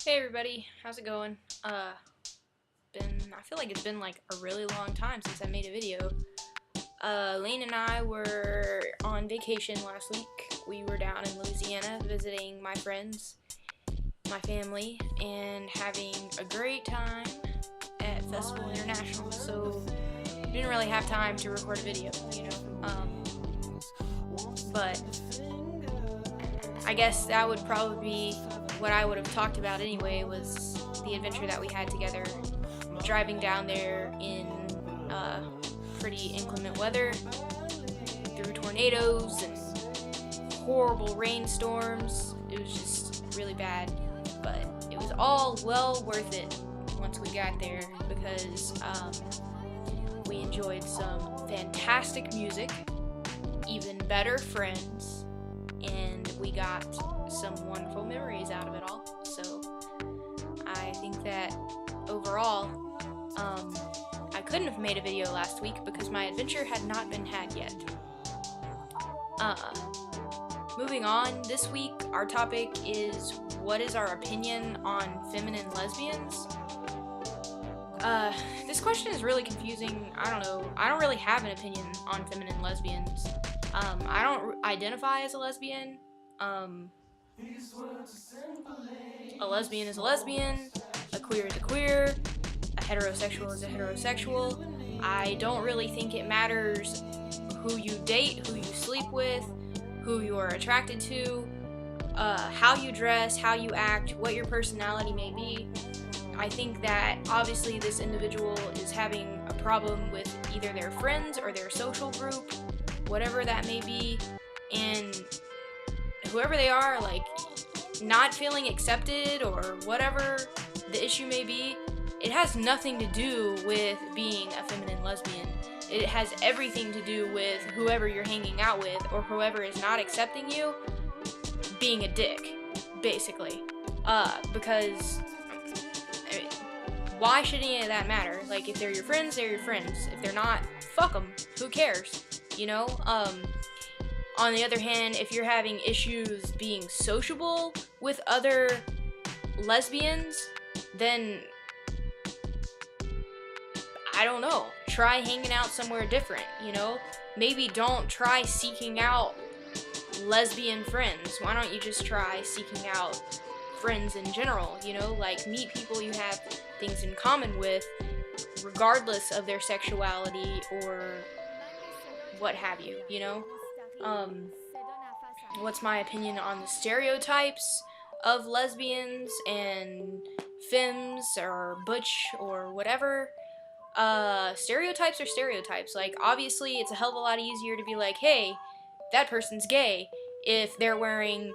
Hey everybody, how's it going? I feel like it's been like a really long time since I made a video. Lane and I were on vacation last week. We were down in Louisiana visiting my friends, my family, and having a great time at Festival International. So, didn't really have time to record a video, but I guess that would probably be what I would have talked about anyway, was the adventure that we had together, driving down there in pretty inclement weather, through tornadoes and horrible rainstorms. It was just really bad, but it was all well worth it once we got there, because we enjoyed some fantastic music, even better friends, and we got some wonderful memories out of it all. So I think that overall, I couldn't have made a video last week because my adventure had not been had yet. Moving on, this week our topic is, what is our opinion on feminine lesbians? This question is really confusing. I don't know. I don't really have an opinion on feminine lesbians. I don't identify as a lesbian. A lesbian is a lesbian, a queer is a queer, a heterosexual is a heterosexual. I don't really think it matters who you date, who you sleep with, who you are attracted to, how you dress, how you act, what your personality may be. I think that obviously this individual is having a problem with either their friends or their social group, whatever that may be, and whoever they are, like, not feeling accepted or whatever the issue may be, it has nothing to do with being a feminine lesbian. It has everything to do with whoever you're hanging out with, or whoever is not accepting you, being a dick, basically. Because, I mean, why should any of that matter? Like, if they're your friends, they're your friends. If they're not, fuck them. Who cares? You know? On the other hand, if you're having issues being sociable with other lesbians, then I don't know. Try hanging out somewhere different, you know? Maybe don't try seeking out lesbian friends. Why don't you just try seeking out friends in general, you know? Like, meet people you have things in common with, regardless of their sexuality or what have you, you know? What's my opinion on the stereotypes of lesbians and femmes or butch or whatever? Stereotypes are stereotypes. Like, obviously, it's a hell of a lot easier to be like, hey, that person's gay, if they're wearing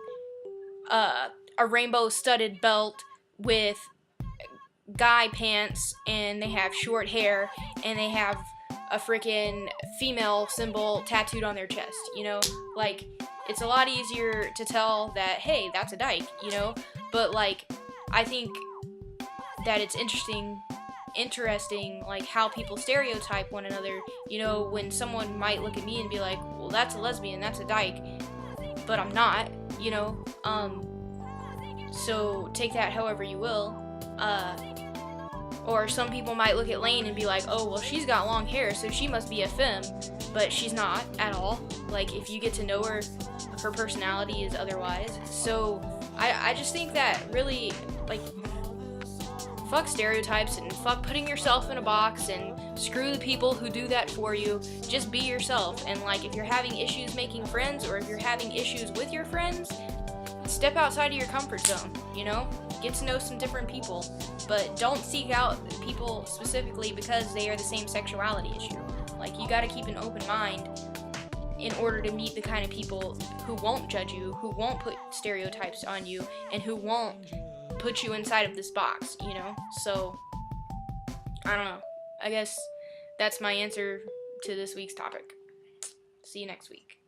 a rainbow-studded belt with guy pants, and they have short hair, and they have a freaking female symbol tattooed on their chest, you know? Like, it's a lot easier to tell that, hey, that's a dyke, you know? But, like, I think that it's interesting, like, how people stereotype one another, you know, when someone might look at me and be like, well, that's a lesbian, that's a dyke, but I'm not, you know? So take that however you will. Or some people might look at Lane and be like, oh, well, she's got long hair, so she must be a femme, but she's not at all. Like, if you get to know her, her personality is otherwise. So I just think that really, like, fuck stereotypes and fuck putting yourself in a box, and screw the people who do that for you. Just be yourself. And, like, if you're having issues making friends, or if you're having issues with your friends, step outside of your comfort zone, you know? Get to know some different people, but don't seek out people specifically because they are the same sexuality as you. Like, you gotta keep an open mind in order to meet the kind of people who won't judge you, who won't put stereotypes on you, and who won't put you inside of this box, you know? So, I don't know. I guess that's my answer to this week's topic. See you next week.